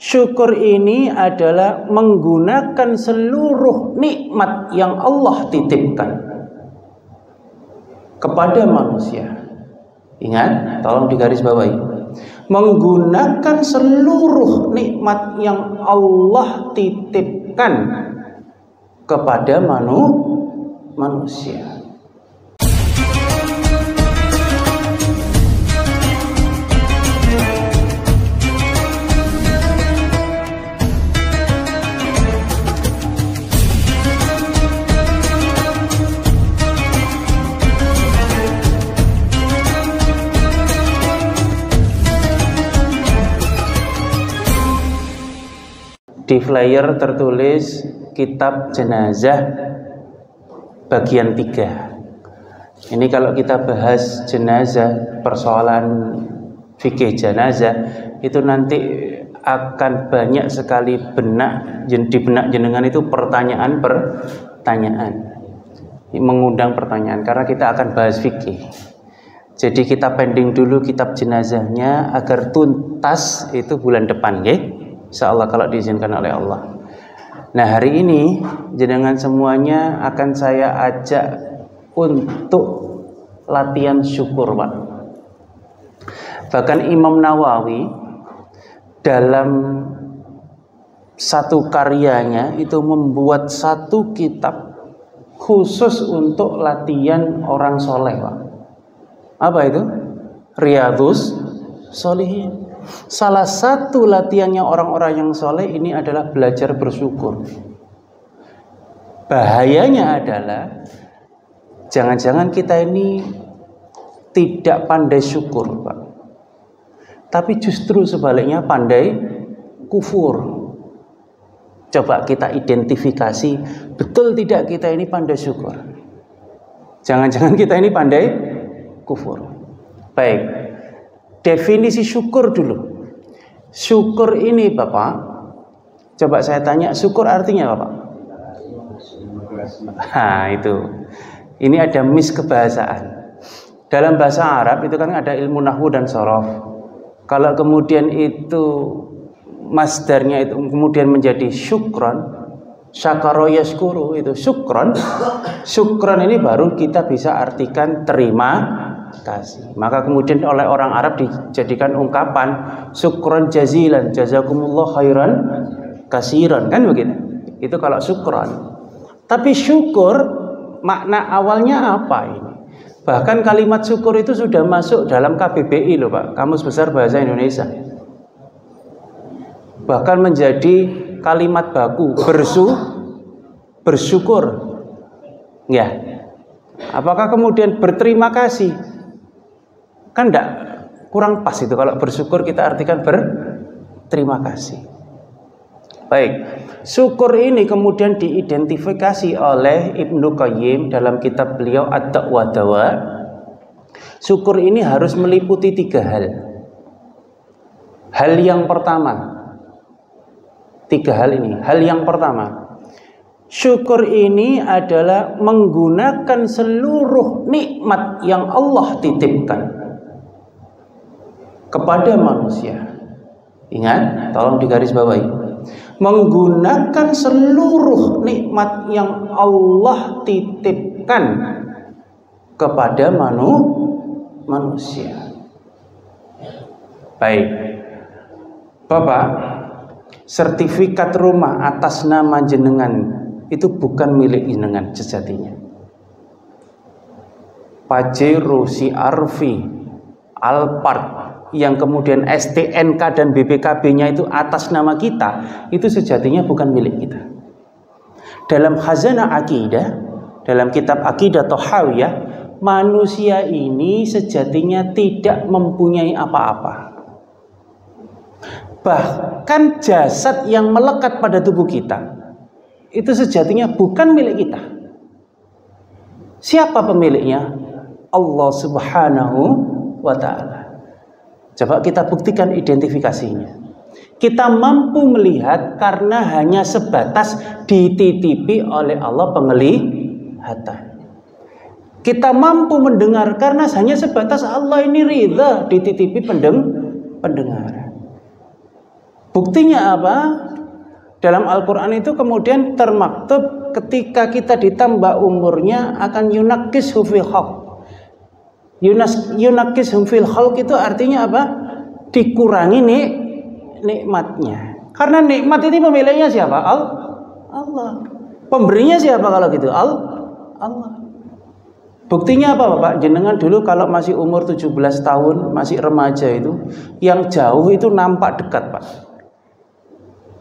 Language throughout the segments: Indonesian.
Syukur ini adalah menggunakan seluruh nikmat yang Allah titipkan kepada manusia. Ingat, tolong digarisbawahi. Menggunakan seluruh nikmat yang Allah titipkan kepada manusia. Di flyer tertulis kitab jenazah bagian 3. Ini kalau kita bahas jenazah, persoalan fikih jenazah, itu nanti akan banyak sekali di benak jenengan itu pertanyaan, mengundang pertanyaan, karena kita akan bahas fikih. Jadi kita pending dulu kitab jenazahnya agar tuntas itu bulan depan, ya. Insyaallah kalau diizinkan oleh Allah. Nah, hari ini jenengan semuanya akan saya ajak untuk latihan syukur, Pak. Bahkan Imam Nawawi dalam satu karyanya itu membuat satu kitab khusus untuk latihan orang soleh, Pak. Apa itu? Riyadhus Shalihin. Salah satu latihannya orang-orang yang soleh ini adalah belajar bersyukur. Bahayanya adalah jangan-jangan kita ini tidak pandai syukur, Pak. Tapi justru sebaliknya pandai kufur. Coba kita identifikasi, betul tidak kita ini pandai syukur? Jangan-jangan kita ini pandai kufur. Baik. Definisi syukur dulu. Syukur ini, Bapak, coba saya tanya, syukur artinya apa, Pak? Nah, itu. Ini ada miskebahasaan. Dalam bahasa Arab itu kan ada ilmu nahwu dan shorof. Kalau kemudian itu masdarnya itu kemudian menjadi syukron, syakara yashkuru, itu syukron. Syukron ini baru kita bisa artikan terima kasih. Maka kemudian oleh orang Arab dijadikan ungkapan syukron jazilan, jazakumullah khairan kasiran, kan begitu. Itu kalau syukron. Tapi syukur makna awalnya apa ini? Bahkan kalimat syukur itu sudah masuk dalam KBBI loh, Pak, Kamus Besar Bahasa Indonesia. Bahkan menjadi kalimat baku bersyukur. Ya. Apakah kemudian berterima kasih? Kan enggak, kurang pas itu kalau bersyukur kita artikan berterima kasih. Baik, syukur ini kemudian diidentifikasi oleh Ibnu Qayyim dalam kitab beliau Ad-Da' wa Dawa. Syukur ini harus meliputi 3 hal. Hal yang pertama, 3 hal ini. Hal yang pertama, syukur ini adalah menggunakan seluruh nikmat yang Allah titipkan kepada manusia. Ingat, tolong digarisbawahi. Menggunakan seluruh nikmat yang Allah titipkan kepada manusia. Baik. Bapak, sertifikat rumah atas nama jenengan itu bukan milik jenengan sejatinya. Pajero, si Arfi, Alphard, yang kemudian STNK dan BPKB-nya itu atas nama kita, itu sejatinya bukan milik kita. Dalam khazanah akidah, dalam kitab Aqidah Thahawiyah, manusia ini sejatinya tidak mempunyai apa-apa. Bahkan jasad yang melekat pada tubuh kita itu sejatinya bukan milik kita. Siapa pemiliknya? Allah Subhanahu wa ta'ala. Coba kita buktikan identifikasinya. Kita mampu melihat karena hanya sebatas dititipi oleh Allah penglihatan. Kita mampu mendengar karena hanya sebatas Allah ini ridha dititipi pendengaran. Buktinya apa? Dalam Al-Quran itu kemudian termaktub ketika kita ditambah umurnya akan yunakis hufil khalq. Yunakis hufil khalq itu artinya apa? Dikurangi nikmatnya. Karena nikmat ini pemiliknya siapa? Allah. Pemberinya siapa kalau gitu? Allah. Buktinya apa Bapak? Jenengan dulu kalau masih umur 17 tahun, masih remaja itu, yang jauh itu nampak dekat Pak.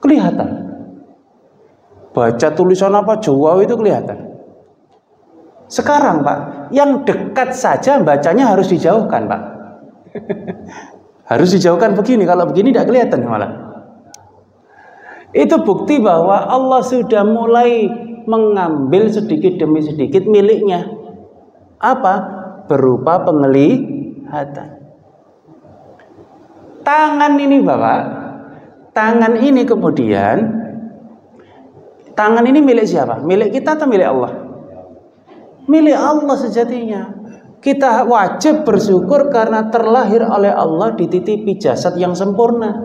Kelihatan. Baca tulisan apa Jawa itu kelihatan. Sekarang Pak, yang dekat saja bacanya harus dijauhkan Pak. Harus dijauhkan begini, kalau begini tidak kelihatan malah. Itu bukti bahwa Allah sudah mulai mengambil sedikit demi sedikit miliknya. Apa? Berupa penglihatan. Tangan ini Bapak, tangan ini kemudian, tangan ini milik siapa? Milik kita atau milik Allah? Milik Allah sejatinya. Kita wajib bersyukur karena terlahir oleh Allah dititipi jasad yang sempurna.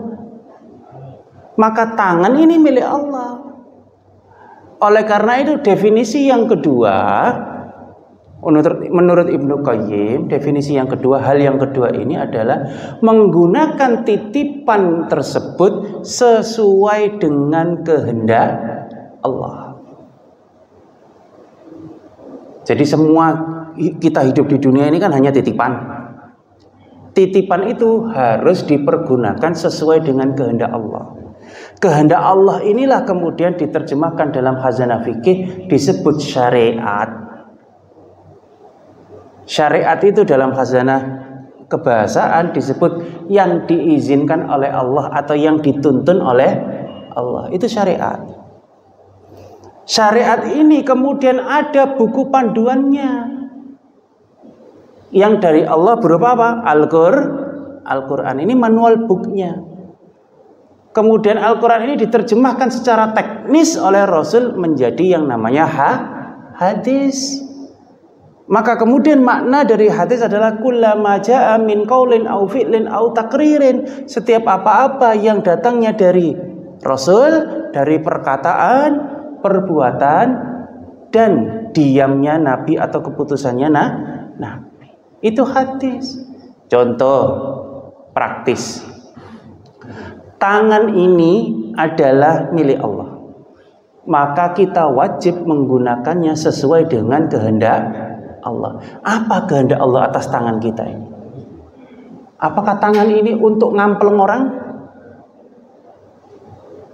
Maka tangan ini milik Allah. Oleh karena itu definisi yang kedua, menurut Ibnu Qayyim, definisi yang kedua, hal yang kedua ini adalah menggunakan titipan tersebut sesuai dengan kehendak Allah. Jadi semua kita hidup di dunia ini kan hanya titipan. Titipan itu harus dipergunakan sesuai dengan kehendak Allah. Kehendak Allah inilah kemudian diterjemahkan dalam khazanah fikih disebut syariat. Syariat itu dalam khazanah kebahasaan disebut yang diizinkan oleh Allah atau yang dituntun oleh Allah. Itu syariat. Syariat ini kemudian ada buku panduannya. Yang dari Allah berupa apa? Al-Quran. Ini manual booknya. Kemudian Al-Quran ini diterjemahkan secara teknis oleh Rasul menjadi yang namanya hadis. Maka kemudian makna dari hadis adalah kullama jaa min qaulin au fi'lin au takririn. Setiap apa-apa yang datangnya dari Rasul, dari perkataan, perbuatan, dan diamnya Nabi atau keputusannya Nabi. Itu hadis. Contoh praktis. Tangan ini adalah milik Allah. Maka kita wajib menggunakannya sesuai dengan kehendak Allah. Apa kehendak Allah atas tangan kita ini? Apakah tangan ini untuk ngampleng orang?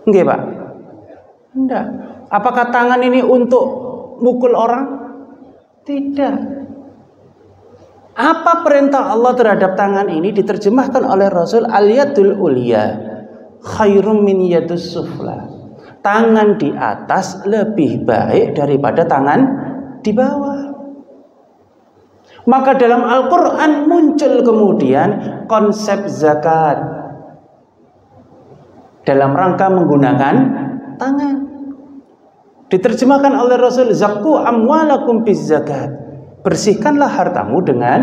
Enggak, Pak. Enggak. Apakah tangan ini untuk mukul orang? Tidak. Apa perintah Allah terhadap tangan ini diterjemahkan oleh Rasul al-yadul ulya khairum min yadus sufla. Tangan di atas lebih baik daripada tangan di bawah. Maka dalam Al-Quran muncul kemudian konsep zakat dalam rangka menggunakan tangan. Diterjemahkan oleh Rasul, zakku amwalakum biz zakat. Bersihkanlah hartamu dengan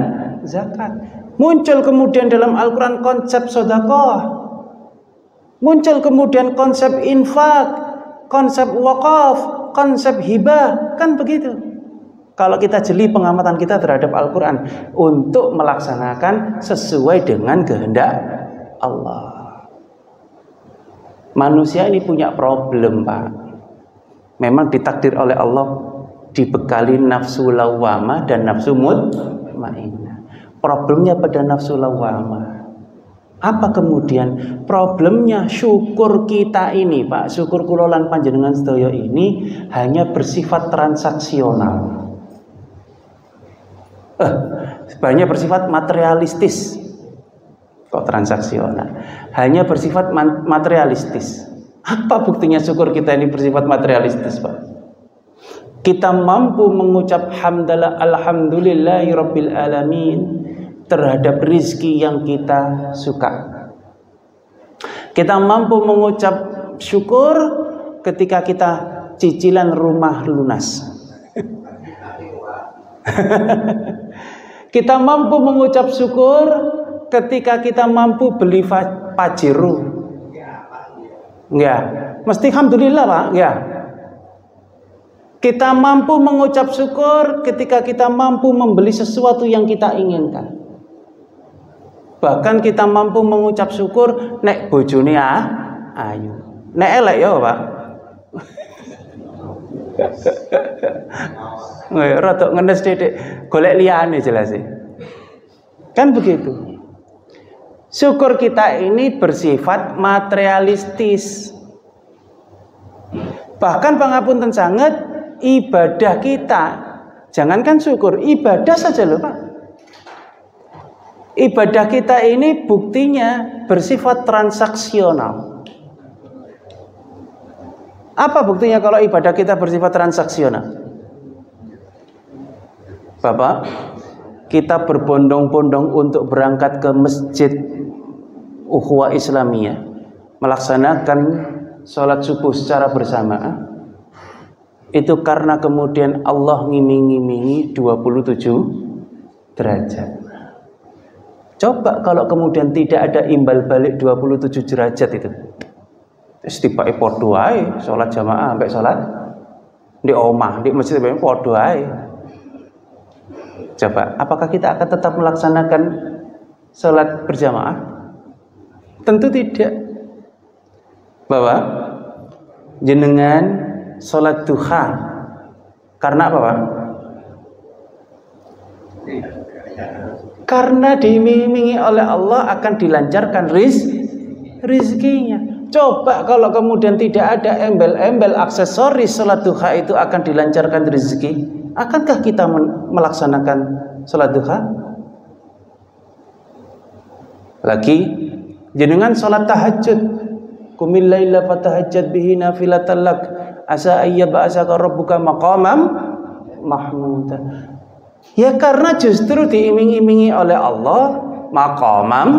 zakat. Muncul kemudian dalam Al-Quran konsep sedekah. Muncul kemudian konsep infak, konsep wakaf, konsep hibah. Kan begitu. Kalau kita jeli pengamatan kita terhadap Al-Quran untuk melaksanakan sesuai dengan kehendak Allah. Manusia ini punya problem, Pak. Memang ditakdir oleh Allah dibekali nafsu lawamah dan nafsu mutmainnah. Problemnya pada nafsu lawamah. Apa kemudian problemnya? Syukur kita ini, Pak, syukur kulolan panjenengan sedaya ini hanya bersifat transaksional. Banyak bersifat materialistis. Kok transaksional? Hanya bersifat materialistis. Apa buktinya syukur kita ini bersifat materialistis, Pak? Kita mampu mengucap hamdalah alhamdulillahi rabbil alamin terhadap rizki yang kita suka. Kita mampu mengucap syukur ketika kita cicilan rumah lunas. Kita mampu mengucap syukur ketika kita mampu beli pajero. Enggak. Mesti alhamdulillah, Pak. Enggak. Kita mampu mengucap syukur ketika kita mampu membeli sesuatu yang kita inginkan. Bahkan kita mampu mengucap syukur nek bojone ayu. Nek elek ya, Pak. Rada ngenes titik, golek liyane jelas sih. Kan begitu. Syukur kita ini bersifat materialistis. Bahkan pangapunten sanget, ibadah kita, jangankan syukur, ibadah saja loh Pak. Ibadah kita ini buktinya bersifat transaksional. Apa buktinya kalau ibadah kita bersifat transaksional? Bapak, kita berbondong-bondong untuk berangkat ke masjid Ukhuwah Islamiyah, melaksanakan sholat subuh secara bersamaan. Itu karena kemudian Allah ngiming-ngimingi 27 derajat. Coba kalau kemudian tidak ada imbal balik 27 derajat itu. Setibake padha wae salat jamaah sampai salat di omah, di masjid padha wae. Coba, apakah kita akan tetap melaksanakan salat berjamaah? Tentu tidak. Bapak, jenengan salat duha karena apa, Pak? Karena diiming-imingi oleh Allah akan dilancarkan rizkinya. Coba kalau kemudian tidak ada embel-embel aksesoris salat duha itu akan dilancarkan rezeki, akankah kita melaksanakan salat duha? Lagi jenengan salat tahajud, qumil laila fatahajjad bihi nafilatan lak asa ayyab'asaka rabbuka maqamam mahmuda. Ya karena justru diiming-imingi oleh Allah maqamam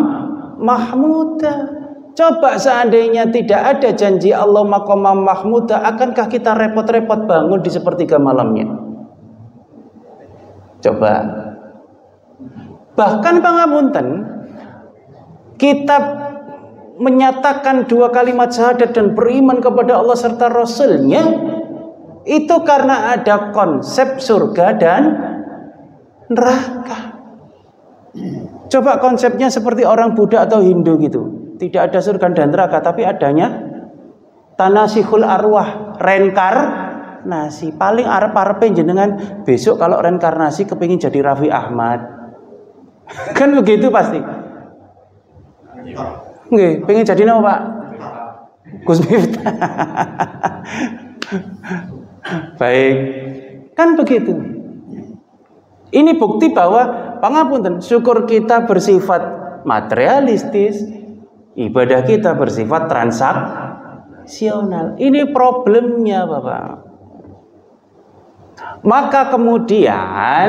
mahmuda. Coba seandainya tidak ada janji Allah maqamam mahmuda, akankah kita repot-repot bangun di sepertiga malamnya? Coba. Bahkan pangapunten, kita menyatakan dua kalimat syahadat dan beriman kepada Allah serta Rasulnya itu karena ada konsep surga dan neraka. Coba konsepnya seperti orang Buddha atau Hindu gitu. Tidak ada surga dan neraka, tapi adanya tanasihul arwah, reinkarnasi. Paling arep-arepe jenengan besok kalau reinkarnasi kepingin jadi Raffi Ahmad. Kan begitu pasti. Nggih, pengen jadi apa, Pak? Gus Miftah. Baik. Kan begitu. Ini bukti bahwa pangapunten, syukur kita bersifat materialistis, ibadah kita bersifat transaksional. Ini problemnya, Bapak. Maka kemudian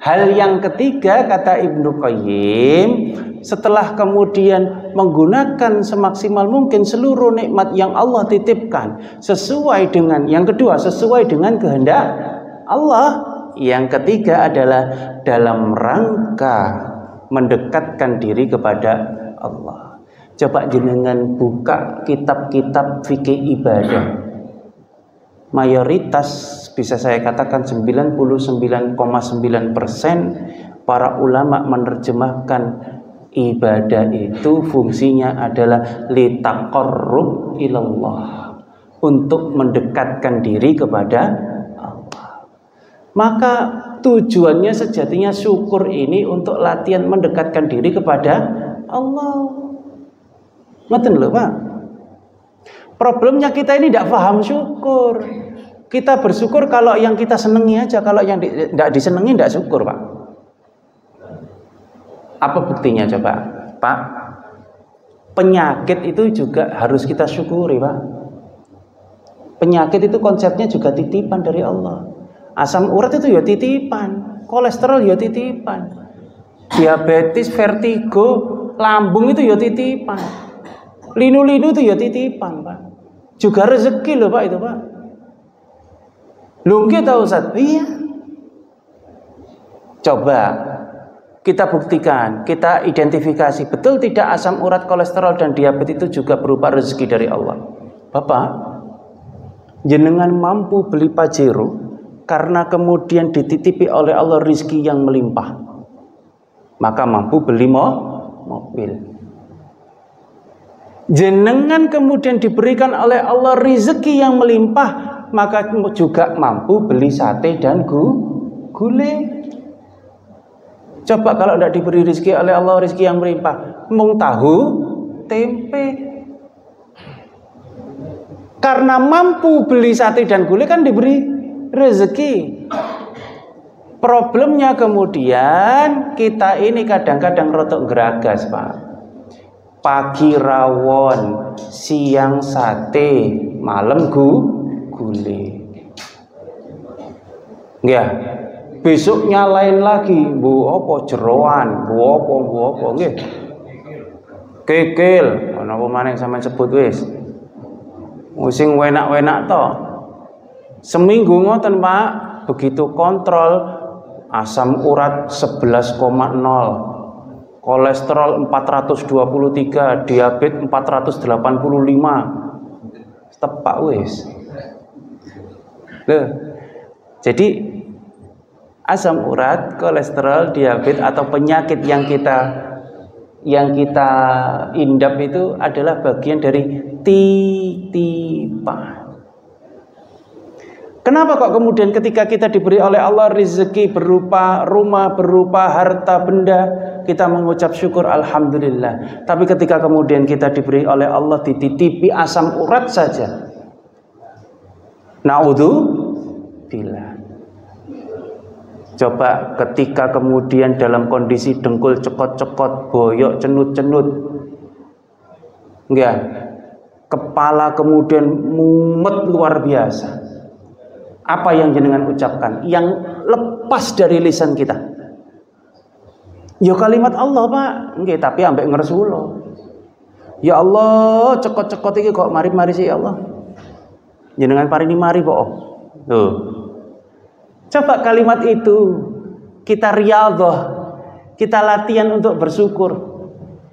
hal yang ketiga kata Ibnu Qayyim, setelah kemudian menggunakan semaksimal mungkin seluruh nikmat yang Allah titipkan sesuai dengan yang kedua, sesuai dengan kehendak Allah. Yang ketiga adalah dalam rangka mendekatkan diri kepada Allah. Coba jenengan buka kitab-kitab fikih ibadah. Mayoritas bisa saya katakan 99,9% para ulama menerjemahkan ibadah itu fungsinya adalah litaqarrub ilallah, untuk mendekatkan diri kepada Allah. Maka tujuannya sejatinya syukur ini untuk latihan mendekatkan diri kepada Allah. Ngoten lho, Pak. Problemnya kita ini tidak paham syukur. Kita bersyukur kalau yang kita senengi aja, kalau yang tidak disenengi tidak syukur, Pak. Apa buktinya coba, Pak? Penyakit itu juga harus kita syukuri, Pak. Penyakit itu konsepnya juga titipan dari Allah. Asam urat itu ya titipan, kolesterol ya titipan, diabetes, vertigo, lambung itu ya titipan, linu-linu itu ya titipan, Pak. Juga rezeki loh, Pak, itu, Pak. Lungki tahu Ustaz? Iya. Coba kita buktikan, kita identifikasi betul tidak asam urat, kolesterol dan diabetes itu juga berupa rezeki dari Allah. Bapak, jenengan mampu beli Pajero karena kemudian dititipi oleh Allah rizki yang melimpah, maka mampu beli mobil. Jenengan kemudian diberikan oleh Allah rizki yang melimpah, maka juga mampu beli sate dan gulai. Coba kalau tidak diberi rizki oleh Allah rizki yang melimpah, mung tahu tempe. Karena mampu beli sate dan gulai kan diberi rezeki. Problemnya kemudian kita ini kadang-kadang rotok geragas, Pak. Pagi rawon, siang sate, malam gulai. Ya, besoknya lain lagi, bu apa jeroan, bu apa nggih. Kekil, ana apa maneh sampean sebut wis. Sing enak-enak to. Seminggu ngoten Pak, begitu kontrol asam urat 11,0, kolesterol 423, diabetes 485. Tepak wis. Loh. Jadi asam urat, kolesterol, diabetes atau penyakit yang kita indap itu adalah bagian dari titipan. Kenapa kok kemudian ketika kita diberi oleh Allah rezeki berupa rumah, berupa harta benda, kita mengucap syukur alhamdulillah. Tapi ketika kemudian kita diberi oleh Allah dititipi asam urat saja, naudzubillah. Coba ketika kemudian dalam kondisi dengkul cekot-cekot, boyok cenut-cenut, enggak, kepala kemudian mumet luar biasa. Apa yang jenengan ucapkan yang lepas dari lisan kita? Ya kalimat Allah, Pak. Nggih, tapi ambek ngersula. Ya Allah, cekot-cekot iki kok mari-mari sih ya Allah. Jenengan parini mari kok. Tuh. Coba kalimat itu kita riyadhah, kita latihan untuk bersyukur,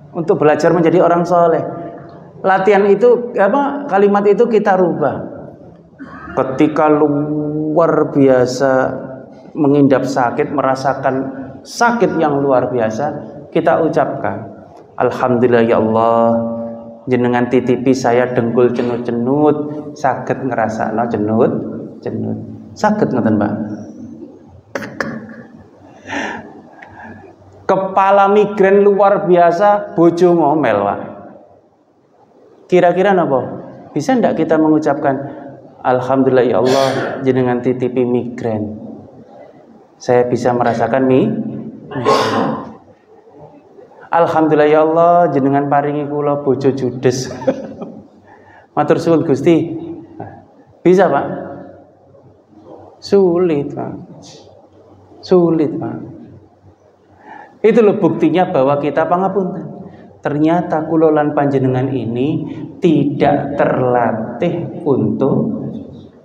untuk belajar menjadi orang soleh. Latihan itu kalimat itu kita rubah. Ketika luar biasa mengindap sakit, merasakan sakit yang luar biasa, kita ucapkan alhamdulillah ya Allah, jenengan titipi saya dengkul cenut-cenut, sakit ngerasakno cenut. Sakit ngoten, Mbak. Kepala migrain luar biasa, bojo ngomel, Pak. Kira-kira napa? Bisa ndak kita mengucapkan alhamdulillah ya Allah, jenengan titipi migrain, saya bisa merasakan alhamdulillah ya Allah, jenengan paringi kula bojo judes. Matur suwun Gusti. Bisa, Pak? Sulit, Pak. Itu loh buktinya bahwa kita pangapunten. Ternyata kula lan panjenengan ini tidak terlatih untuk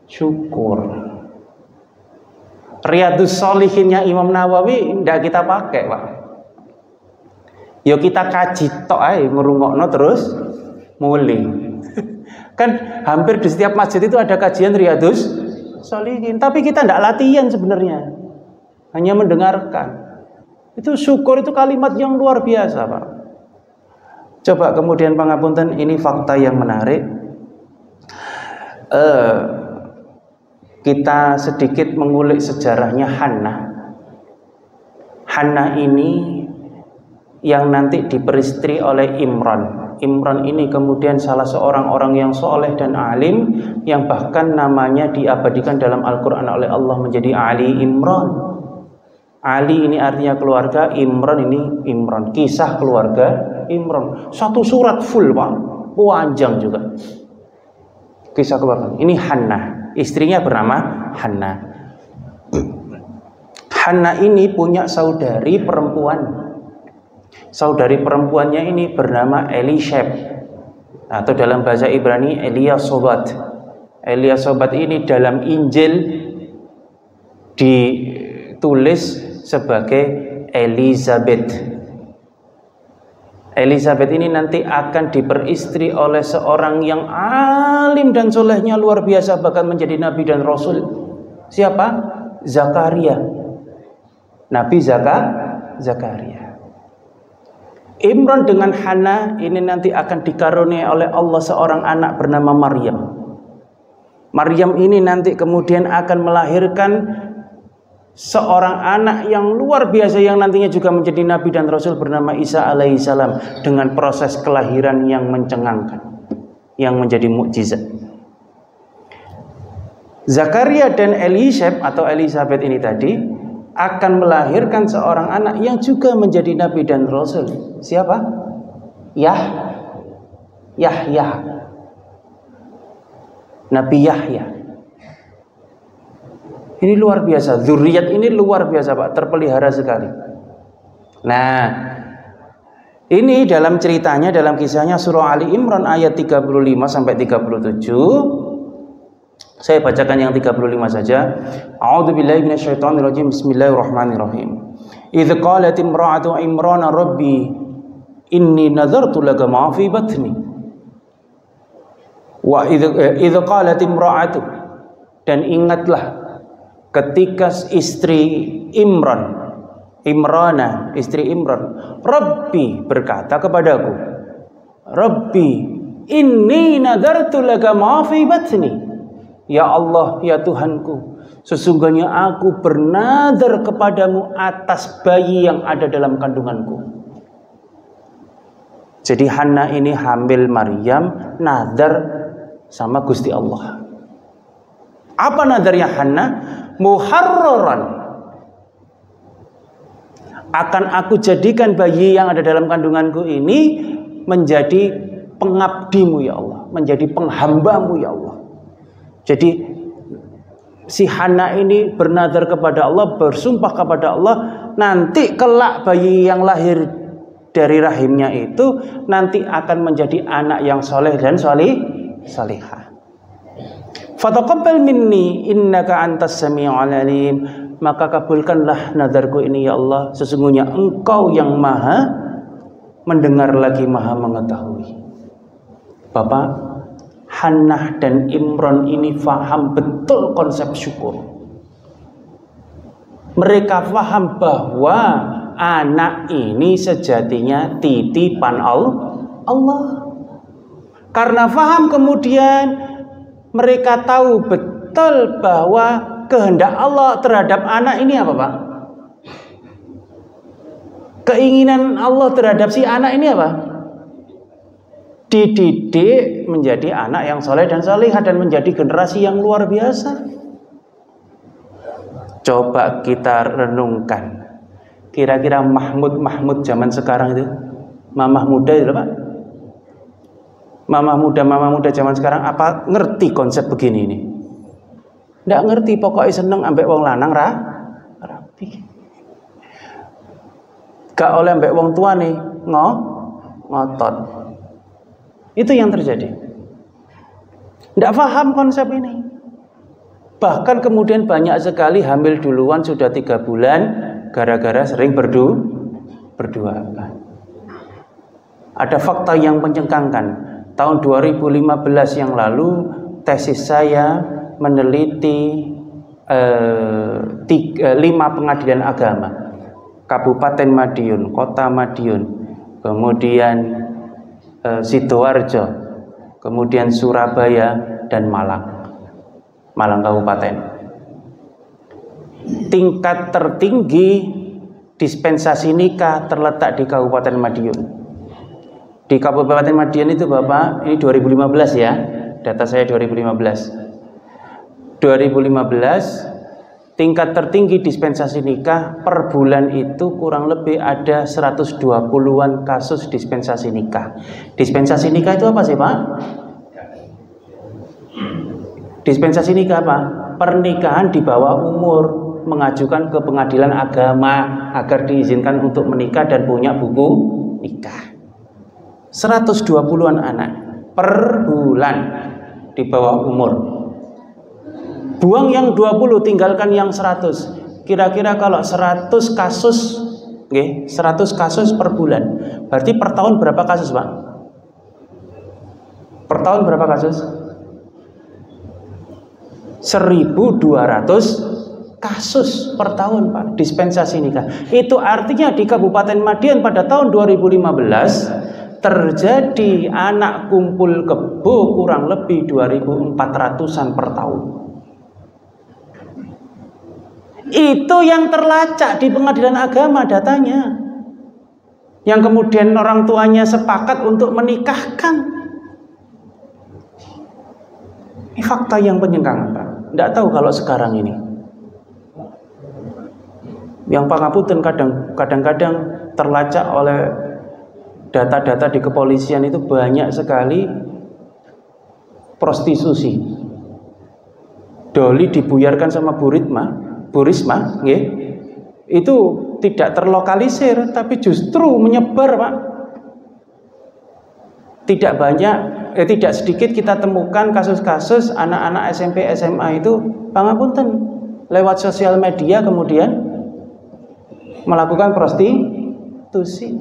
syukur. Riyadhus Shalihinnya Imam Nawawi ndak kita pakai, Pak. Ya kita kaji tok ae, ngrungokno terus mulih. Kan hampir di setiap masjid itu ada kajian Riyadhus Shalihin, tapi kita ndak latihan sebenarnya. Hanya mendengarkan. Itu syukur itu kalimat yang luar biasa, Pak. Coba kemudian pangapunten, ini fakta yang menarik. Kita sedikit mengulik sejarahnya Hannah. Hannah ini yang nanti diperistri oleh Imran. Imran ini kemudian salah seorang orang yang soleh dan alim, yang bahkan namanya diabadikan dalam Al-Quran oleh Allah menjadi Ali Imran. Ali ini artinya keluarga, Imran ini Imran, kisah keluarga Imran. Satu surat full, Pak, panjang juga kisah keluarga. Ini Hannah, istrinya bernama Hannah. Hannah ini punya saudari perempuan. Saudari perempuannya ini bernama Elishab, atau dalam bahasa Ibrani Eliasobat. Eliasobat ini dalam Injil ditulis sebagai Elizabeth. Elizabeth ini nanti akan diperistri oleh seorang yang alim dan solehnya luar biasa, bahkan menjadi nabi dan rasul. Siapa? Zakaria. Nabi Zakaria. Imran dengan Hana ini nanti akan dikaruniai oleh Allah seorang anak bernama Maryam. Maryam ini nanti kemudian akan melahirkan seorang anak yang luar biasa yang nantinya juga menjadi nabi dan rasul bernama Isa alaihissalam, dengan proses kelahiran yang mencengangkan, yang menjadi mukjizat. Zakaria dan Elizabeth ini tadi akan melahirkan seorang anak yang juga menjadi nabi dan rasul. Siapa? Yahya. Nabi Yahya. Ini luar biasa, zuriat ini luar biasa Pak, terpelihara sekali. Nah, ini dalam ceritanya, dalam kisahnya surah Ali Imran ayat 35 sampai 37. Saya bacakan yang 35 saja. A'udzubillahi minasyaitonirrajim. Bismillahirrahmanirrahim. Idz qalat imra'atu Imran rabbi inni nadzartu laka ma fi batni. Wa idz qalat imra'atu, dan ingatlah ketika istri Imrana, istri Imran, Rabbi berkata kepadaku, Rabbi inni nadzartu laka ma fi batni. Ya Allah, ya Tuhanku, sesungguhnya aku bernadar kepadamu atas bayi yang ada dalam kandunganku. Jadi Hana ini hamil Maryam, nadar sama Gusti Allah. Apa nadarnya Hana? Muharraran, akan aku jadikan bayi yang ada dalam kandunganku ini menjadi pengabdimu ya Allah, menjadi penghambamu ya Allah. Jadi si Hana ini bernadar kepada Allah, bersumpah kepada Allah, nanti kelak bayi yang lahir dari rahimnya itu nanti akan menjadi anak yang soleh dan solehah. Fataqabbal minni innaka antas sami'ul alim. Maka kabulkanlah nadarku ini ya Allah, sesungguhnya Engkau yang maha mendengar lagi maha mengetahui. Bapak, Hannah dan Imran ini faham betul konsep syukur. Mereka faham bahwa anak ini sejatinya titipan Allah. Karena faham kemudian mereka tahu betul bahwa kehendak Allah terhadap anak ini apa Pak? Keinginan Allah terhadap si anak ini apa? Dididik menjadi anak yang soleh dan solehah dan menjadi generasi yang luar biasa. Coba kita renungkan, kira-kira Mahmud zaman sekarang itu, mamah muda itu Pak, Mama muda zaman sekarang apa ngerti konsep begini ini? Nggak ngerti, pokoknya seneng ambek wong lanang rapi. Gak oleh ambek wong tua nih ngotot. Itu yang terjadi. Nggak paham konsep ini. Bahkan kemudian banyak sekali hamil duluan sudah 3 bulan gara-gara sering berduaan. Ada fakta yang mencengangkan. Tahun 2015 yang lalu tesis saya meneliti 5 pengadilan agama, Kabupaten Madiun, Kota Madiun, kemudian Sidoarjo, kemudian Surabaya dan Malang Kabupaten. Tingkat tertinggi dispensasi nikah terletak di Kabupaten Madiun. Di Kabupaten Madiun itu Bapak, ini 2015 ya, data saya 2015. 2015 tingkat tertinggi dispensasi nikah per bulan itu kurang lebih ada 120-an kasus dispensasi nikah. Dispensasi nikah itu apa sih Pak? Dispensasi nikah apa? Pernikahan di bawah umur, mengajukan ke pengadilan agama agar diizinkan untuk menikah dan punya buku nikah. 120-an anak per bulan di bawah umur. Buang yang 20, tinggalkan yang 100. Kira-kira kalau 100 kasus Nggih, 100 kasus per bulan. Berarti per tahun berapa kasus, Pak? Per tahun berapa kasus? 1.200 kasus per tahun, Pak, dispensasi nikah. Itu artinya di Kabupaten Madiun pada tahun 2015 terjadi anak kumpul kebo kurang lebih 2.400-an per tahun. Itu yang terlacak di pengadilan agama datanya. Yang kemudian orang tuanya sepakat untuk menikahkan. Ini fakta yang menyengkang, Pak. Tidak tahu kalau sekarang ini. Yang pangapunten kadang-kadang terlacak oleh data-data di kepolisian itu banyak sekali prostitusi. Doli dibuyarkan sama Bu Risma, nggih. Itu tidak terlokalisir, tapi justru menyebar, Pak. Tidak sedikit kita temukan kasus-kasus anak-anak SMP, SMA itu pangapunten lewat sosial media kemudian melakukan prostitusi.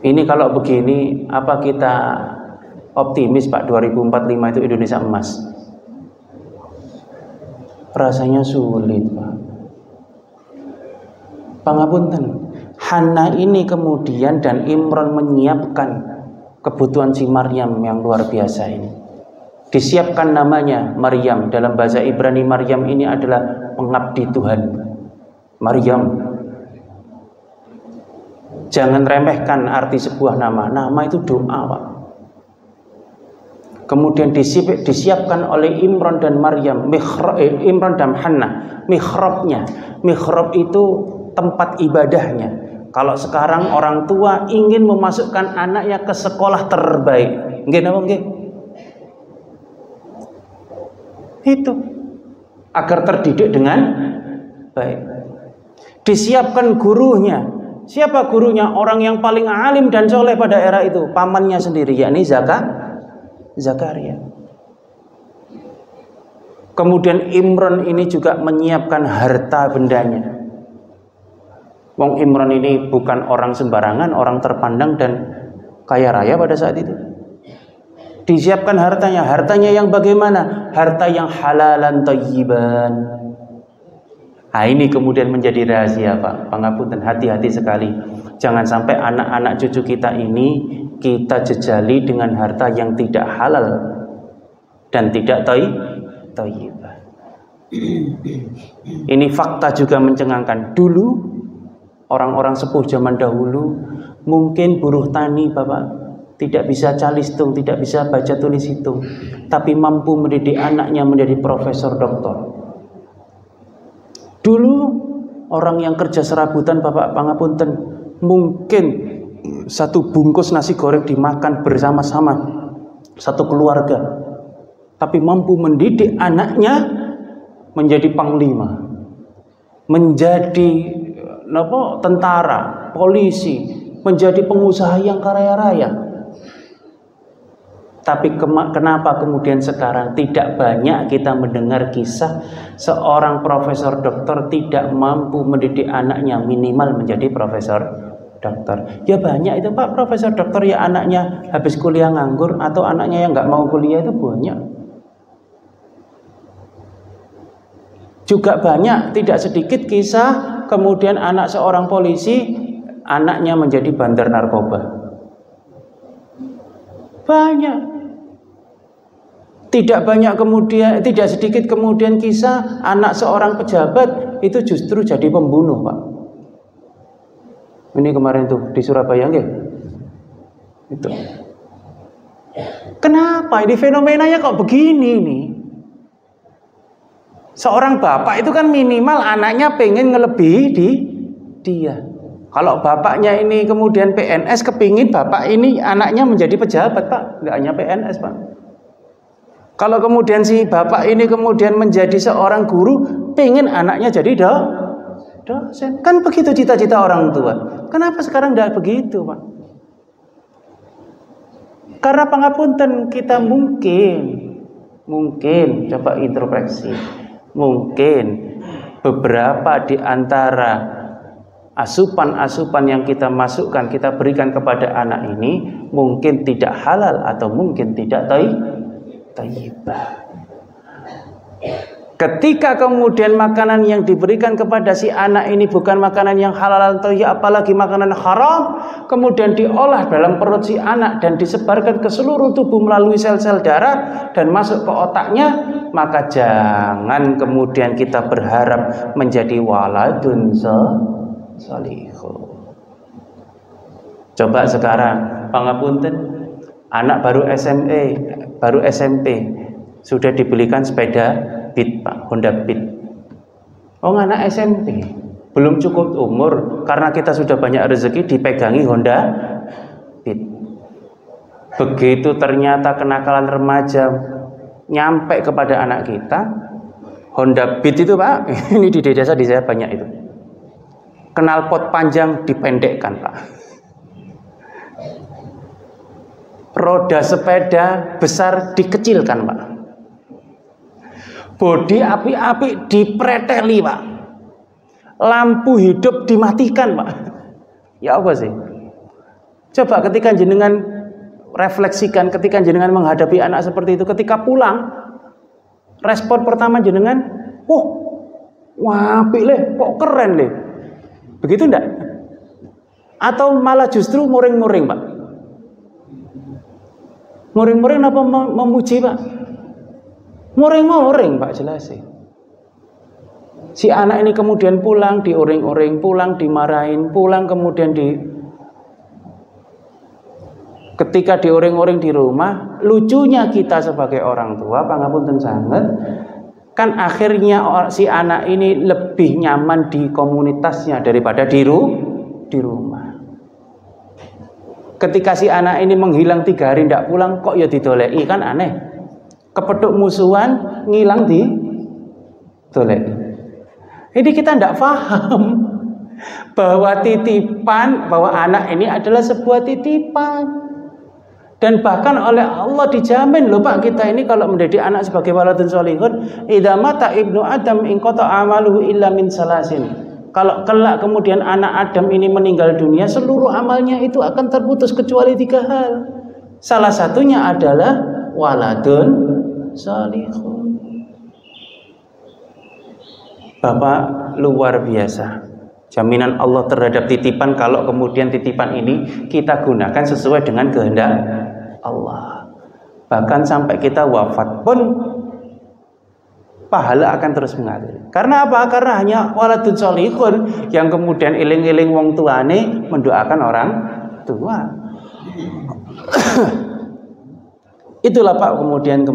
Ini kalau begini, apa kita optimis, Pak, 2045 itu Indonesia emas? Rasanya sulit, Pak. Pangapunten, Hana ini kemudian dan Imron menyiapkan kebutuhan si Maryam yang luar biasa ini. Disiapkan namanya Maryam. Dalam bahasa Ibrani Maryam ini adalah pengabdi Tuhan. Maryam. Jangan remehkan arti sebuah nama. Nama itu doa, Pak. Kemudian disiapkan oleh Imron dan Maryam, Imron dan Hannah, mihrabnya. Mihrab itu tempat ibadahnya. Kalau sekarang orang tua ingin memasukkan anaknya ke sekolah terbaik, nggih napa nggih? Itu agar terdidik dengan baik. Disiapkan gurunya. Siapa gurunya? Orang yang paling alim dan soleh pada era itu, pamannya sendiri, yakni Zakaria. Kemudian Imron ini juga menyiapkan harta bendanya. Wong Imron ini bukan orang sembarangan, orang terpandang dan kaya raya pada saat itu. Disiapkan hartanya yang bagaimana? Harta yang halalan thayyiban. Nah, ini kemudian menjadi rahasia, Pak. Pangapunten, hati-hati sekali. Jangan sampai anak-anak cucu kita ini kita jejali dengan harta yang tidak halal dan tidak thayyibah. Ini fakta juga mencengangkan. Dulu orang-orang sepuh zaman dahulu mungkin buruh tani, Bapak, tidak bisa calistung, tidak bisa baca tulis hitung, tapi mampu mendidik anaknya menjadi profesor doktor. Dulu orang yang kerja serabutan, Bapak pangapunten, mungkin satu bungkus nasi goreng dimakan bersama-sama satu keluarga, tapi mampu mendidik anaknya menjadi panglima, menjadi tentara, polisi, menjadi pengusaha yang kaya raya. Tapi kenapa kemudian sekarang tidak banyak kita mendengar kisah seorang profesor doktor tidak mampu mendidik anaknya minimal menjadi profesor dokter? Ya banyak itu, Pak, profesor dokter ya anaknya habis kuliah nganggur atau anaknya yang nggak mau kuliah, itu banyak. Juga banyak, tidak sedikit kisah kemudian anak seorang polisi anaknya menjadi bandar narkoba. Banyak. Tidak sedikit kemudian kisah anak seorang pejabat itu justru jadi pembunuh, Pak. Ini kemarin tuh di Surabaya, nggih. Itu. Kenapa ini fenomenanya kok begini nih? Seorang bapak itu kan minimal anaknya pengen ngelebihi dia. Kalau bapaknya ini kemudian PNS, kepingin bapak ini anaknya menjadi pejabat, Pak. Nggak hanya PNS, Pak. Kalau kemudian si bapak ini kemudian menjadi seorang guru, pengen anaknya jadi dosen. Kan begitu cita-cita orang tua. Kenapa sekarang tidak begitu, Pak? Karena pangapunten kita mungkin coba introspeksi. Mungkin beberapa di antara asupan-asupan yang kita masukkan, kita berikan kepada anak ini mungkin tidak halal atau mungkin tidak thayyibah. Ketika kemudian makanan yang diberikan kepada si anak ini bukan makanan yang halal atau ya apalagi makanan haram, kemudian diolah dalam perut si anak dan disebarkan ke seluruh tubuh melalui sel-sel darah dan masuk ke otaknya, maka jangan kemudian kita berharap menjadi waladun sholihun. Coba sekarang, pangapunten, anak baru SMP sudah dibelikan sepeda Beat, Pak, Honda Beat. Oh, anak SMP belum cukup umur, karena kita sudah banyak rezeki dipegangi Honda Beat. Begitu ternyata kenakalan remaja nyampe kepada anak kita, Honda Beat itu, Pak, ini di desa di saya banyak itu. Knalpot panjang dipendekkan, Pak. Roda sepeda besar dikecilkan, Pak. Bodi api-api dipreteli, Pak. Lampu hidup dimatikan, Pak. Ya apa sih? Coba ketika jenengan refleksikan, ketika jenengan menghadapi anak seperti itu, ketika pulang, respon pertama jenengan, wah, apik le, kok keren le. Begitu enggak? Atau malah justru muring-muring, Pak? Muring-muring apa memuji, Pak? Muring-muring, Pak, jelas sih. Si anak ini kemudian pulang diuring-uring, pulang dimarahin, pulang kemudian ketika diuring-uring di rumah, lucunya kita sebagai orang tua, pangapunten sanget, kan akhirnya si anak ini lebih nyaman di komunitasnya daripada di rumah. Ketika si anak ini menghilang 3 hari tidak pulang, kok ya didolei, kan aneh. Kepeduk musuhan ngilang di dolei. Ini kita tidak paham bahwa titipan, bahwa anak ini adalah sebuah titipan. Dan bahkan oleh Allah dijamin loh, Pak, kita ini kalau mendidik anak sebagai waladun sholihun, idza mata ibnu adam in qata amaluhu illa min salasin. Kalau kelak kemudian anak Adam ini meninggal dunia, seluruh amalnya itu akan terputus kecuali 3 hal. Salah satunya adalah waladun sholihun. Bapak, luar biasa jaminan Allah terhadap titipan, kalau kemudian titipan ini kita gunakan sesuai dengan kehendak Allah. Bahkan sampai kita wafat pun pahala akan terus mengalir. Karena apa? Karena hanya waladun sholihun yang kemudian eling-eling wong tuane mendoakan orang tua. Itulah, Pak, kemudian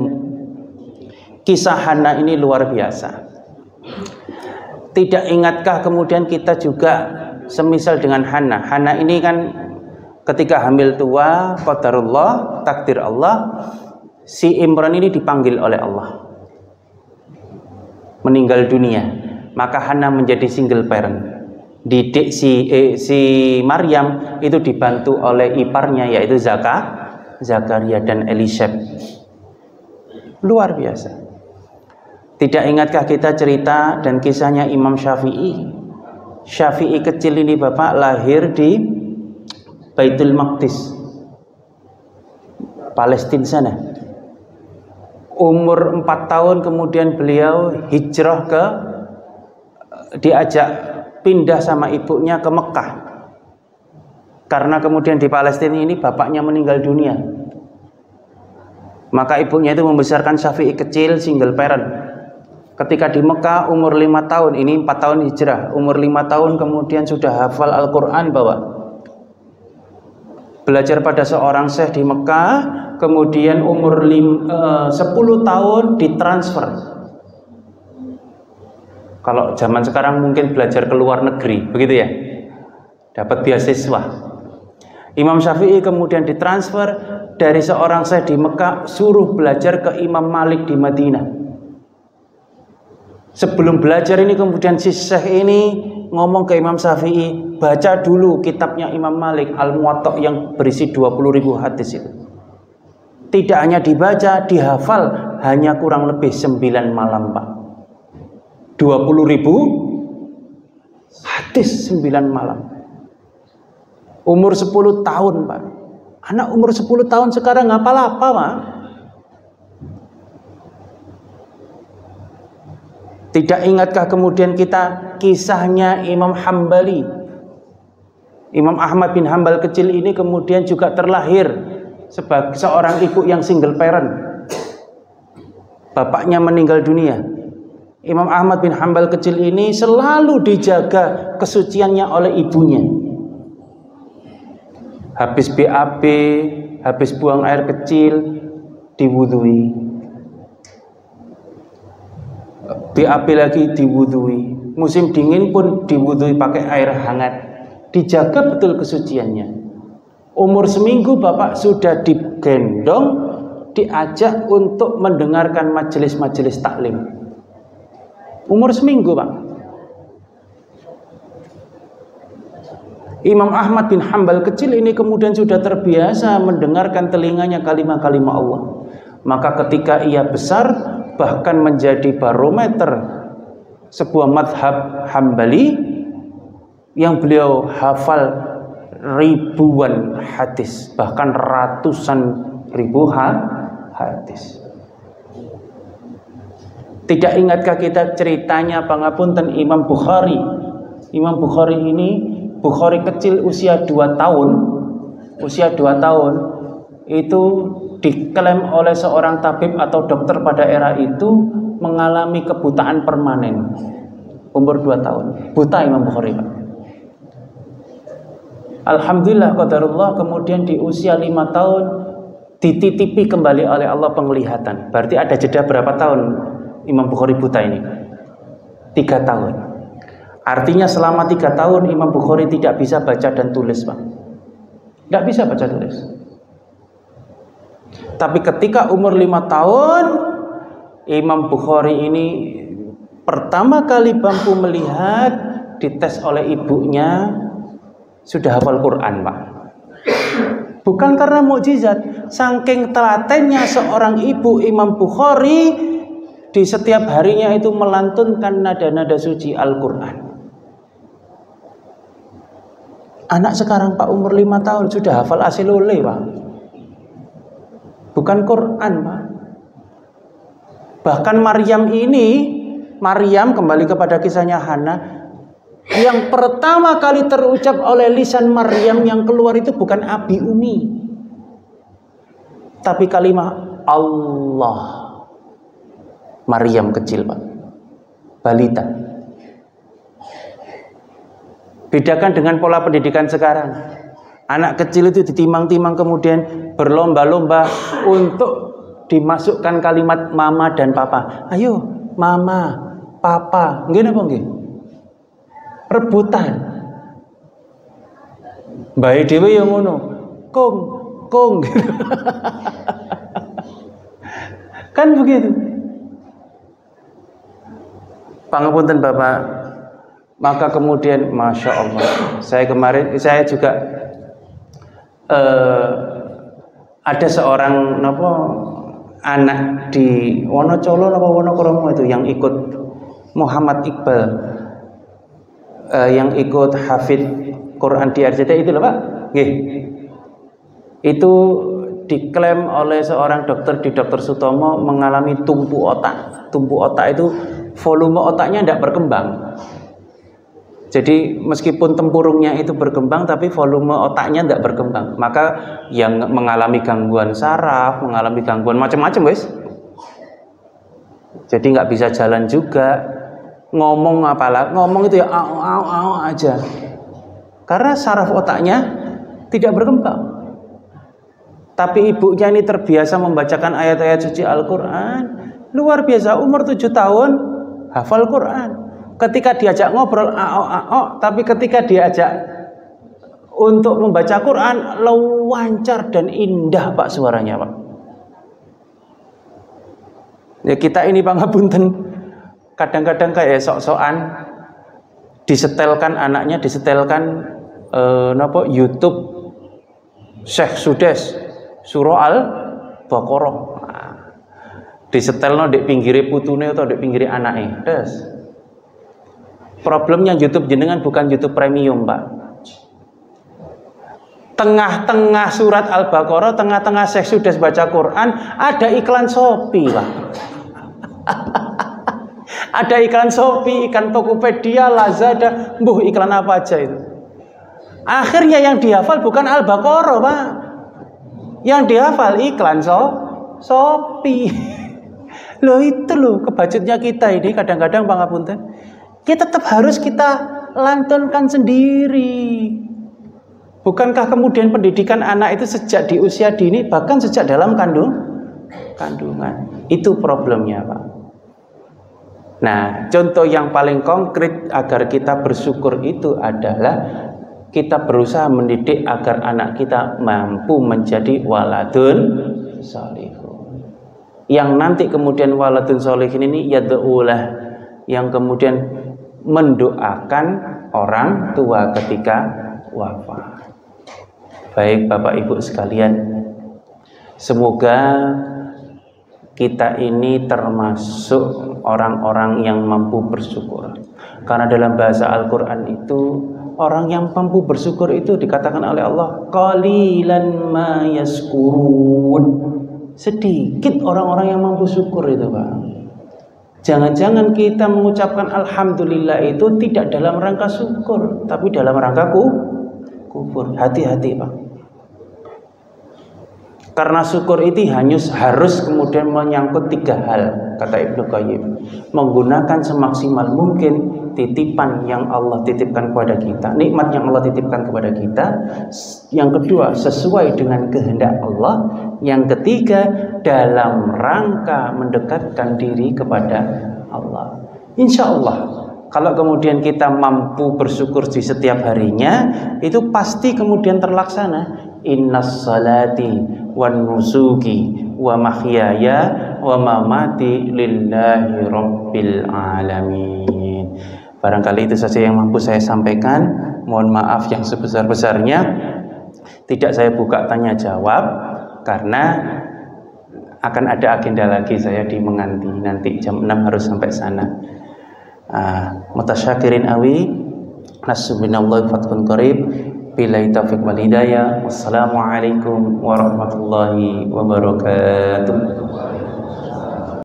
kisah Hana ini luar biasa. Tidak ingatkah kemudian kita juga semisal dengan Hana? Hana ini kan ketika hamil tua, qadarullah, takdir Allah, si Imran ini dipanggil oleh Allah meninggal dunia, maka Hana menjadi single parent. Didik si Maryam itu dibantu oleh iparnya yaitu Zakaria dan Elisabeth. Luar biasa. Tidak ingatkah kita cerita dan kisahnya Imam Syafi'i? Syafi'i kecil ini, Bapak, lahir di Baitul Maqdis, Palestina sana. Umur 4 tahun kemudian beliau hijrah diajak pindah sama ibunya ke Mekah. Karena kemudian di Palestina ini bapaknya meninggal dunia. Maka ibunya itu membesarkan Syafi'i kecil single parent. Ketika di Mekah umur 5 tahun, ini 4 tahun hijrah, umur 5 tahun kemudian sudah hafal Al-Quran, Bapak. Belajar pada seorang syekh di Mekah, kemudian umur 10 tahun ditransfer. Kalau zaman sekarang mungkin belajar ke luar negeri, begitu ya, dapat beasiswa. Imam Syafi'i kemudian ditransfer dari seorang syekh di Mekah, suruh belajar ke Imam Malik di Madinah. Sebelum belajar ini kemudian si syekh ini ngomong ke Imam Syafi'i, baca dulu kitabnya Imam Malik Al-Muwatta yang berisi 20.000 hadis itu. Tidak hanya dibaca, dihafal hanya kurang lebih 9 malam, Pak. 20.000 Hadis 9 malam. Umur 10 tahun, Pak. Anak umur 10 tahun sekarang ngapal apa, Pak? Tidak ingatkah kemudian kita kisahnya Imam Hambali? Imam Ahmad bin Hambal kecil ini kemudian juga terlahir sebagai seorang ibu yang single parent. Bapaknya meninggal dunia. Imam Ahmad bin Hambal kecil ini selalu dijaga kesuciannya oleh ibunya. Habis BAB, habis buang air kecil, diwudhui. BAB lagi diwudhui. Musim dingin pun diwudhui pakai air hangat. Dijaga betul kesuciannya. Umur seminggu bapak sudah digendong, diajak untuk mendengarkan majelis-majelis taklim. Umur seminggu, Pak. Imam Ahmad bin Hambal kecil ini kemudian sudah terbiasa mendengarkan telinganya kalimah-kalimah Allah. Maka ketika ia besar, bahkan menjadi barometer sebuah madhab Hambali, yang beliau hafal ribuan hadis, bahkan ratusan ribu hadis. Tidak ingatkah kita ceritanya pangapunten Imam Bukhari? Imam Bukhari ini, Bukhari kecil usia 2 tahun. Usia 2 tahun itu diklaim oleh seorang tabib atau dokter pada era itu mengalami kebutaan permanen. Umur 2 tahun, buta Imam Bukhari, Pak. Alhamdulillah qadarullah, kemudian di usia 5 tahun dititipi kembali oleh Allah penglihatan. Berarti ada jeda berapa tahun Imam Bukhari buta ini? 3 tahun. Artinya selama 3 tahun Imam Bukhari tidak bisa baca dan tulis, Pak. Tidak bisa baca tulis. Tapi ketika umur 5 tahun Imam Bukhari ini pertama kali mampu melihat, dites oleh ibunya, sudah hafal Quran, Pak. Bukan karena mukjizat, saking telatennya seorang ibu Imam Bukhari, di setiap harinya itu melantunkan nada-nada suci Al-Quran. Anak sekarang, Pak, umur 5 tahun sudah hafal asilole, Pak. Bukan Quran, Pak. Bahkan Maryam kembali kepada kisahnya Hana, yang pertama kali terucap oleh lisan Maryam yang keluar itu bukan abi umi, tapi kalimat Allah. Maryam kecil, Pak, balita. Bedakan dengan pola pendidikan sekarang. Anak kecil itu ditimang-timang kemudian berlomba-lomba untuk dimasukkan kalimat mama dan papa. Ayo, mama, papa, nggih napa nggih? Rebutan. Bae dhewe ya ngono. Kong. Kan begitu. Pangapunten Bapak. Maka kemudian Masya Allah, saya juga ada seorang anak di Wonocolo apa Wonokromo itu yang ikut Muhammad Iqbal, yang ikut hafid Quran di RCTI itu loh, Pak. Nggih. Itu diklaim oleh seorang dokter di Dr. Sutomo mengalami tumpu otak. Tumpu otak itu volume otaknya tidak berkembang. Jadi meskipun tempurungnya itu berkembang, tapi volume otaknya tidak berkembang. Maka yang mengalami gangguan saraf, mengalami gangguan macam-macam, wes. Jadi nggak bisa jalan juga. Ngomong itu ya au aja. Karena saraf otaknya tidak berkembang. Tapi ibunya ini terbiasa membacakan ayat-ayat suci Al-Quran. Luar biasa, umur 7 tahun hafal Quran. Ketika diajak ngobrol tapi ketika diajak untuk membaca Quran lancar dan indah, Pak, suaranya, Pak. Ya kita ini pangapunten kadang-kadang kayak sok-sokan disetelkan anaknya, disetelkan YouTube Syekh Sudes surah Al-Baqarah. Disetelno di pinggire putune atau di pinggire anake. Des. Problemnya YouTube jenengan bukan YouTube premium, Pak. Tengah-tengah surat Al-Baqarah, tengah-tengah saya sudah baca Quran, ada iklan Shopee, Pak. Ada iklan Shopee, iklan Tokopedia, Lazada, iklan apa aja itu. Akhirnya yang dihafal bukan Al-Baqarah, Pak. Yang dihafal iklan Shopee. Loh itu loh kebajetnya kita ini kadang-kadang Bang Ngapunten. Kita tetap harus kita lantunkan sendiri. Bukankah kemudian pendidikan anak itu sejak di usia dini, bahkan sejak dalam kandungan. Itu problemnya, Pak. Nah, contoh yang paling konkret agar kita bersyukur itu adalah kita berusaha mendidik agar anak kita mampu menjadi waladun sholihun. Yang nanti kemudian waladun sholihin ini yad'ulah, yang kemudian mendoakan orang tua ketika wafat. Baik Bapak Ibu sekalian, semoga kita ini termasuk orang-orang yang mampu bersyukur. Karena dalam bahasa Al-Quran itu, orang yang mampu bersyukur itu dikatakan oleh Allah, qalilan ma yaskurun. Sedikit orang-orang yang mampu syukur itu, Pak. Jangan-jangan kita mengucapkan Alhamdulillah itu tidak dalam rangka syukur, tapi dalam rangka kufur. Hati-hati, Pak. Karena syukur itu harus kemudian menyangkut 3 hal, kata Ibnu Qayyim. Menggunakan semaksimal mungkin titipan yang Allah titipkan kepada kita, nikmat yang Allah titipkan kepada kita. Yang kedua, sesuai dengan kehendak Allah. Yang ketiga, dalam rangka mendekatkan diri kepada Allah. Insya Allah, kalau kemudian kita mampu bersyukur di setiap harinya, itu pasti kemudian terlaksana. Innas salati wan nusuki wa mahyaya wa mamati lillahi rabbil alamin. Barangkali itu saja yang mampu saya sampaikan. Mohon maaf yang sebesar-besarnya. Tidak saya buka tanya jawab karena akan ada agenda lagi saya di Menganti. Nanti jam 6 harus sampai sana. Mutasyakirin awi nasubinallahi fatkun qarib. Billahi taufiq wal hidayah. Wassalamualaikum warahmatullahi wabarakatuh.